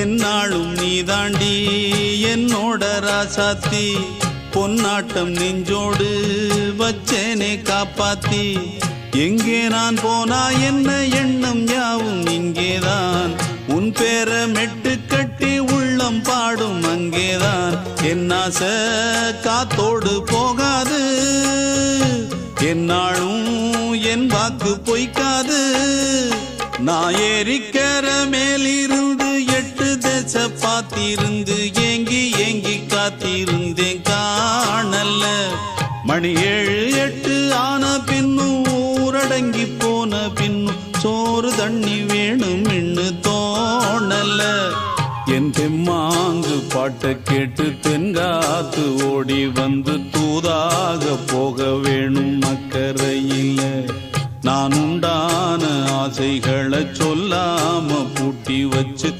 என்னாலும் நீதாண்டி என்னோட ராசாத்தி பொன்னாட்டம் நெஞ்சோடு வச்சேனே காப்பாத்தி எங்கே நான் போனா என்ன எண்ணம் யாவும் இங்கேதான் உன் பேர மெட்டு கட்டி உள்ளம் பாடும் அங்கேதான் என் ஆசை காத்தோடு போகாது என்னாலும் என் வாக்கு பொய்க்காது நான் ஏறிக்கிற மேலிருந்து 8 தேச பார்த்திருந்து ஏங்கி ஏங்கி காத்திருந்தேன் காணல்ல மணி 7 8 ஆன பின்னும் ஊரடங்கி போன பின்னும் சோறு தண்ணி வேணும் என்று தோணல என் தெம்மாங்கு பாட்டை கேட்டு தென்காத்து ஓடி வந்து தூதாக போக வேணும் அக்கறையில் நான் உண்டான ஆசைகளை சொல்லாம பூட்டி வச்சு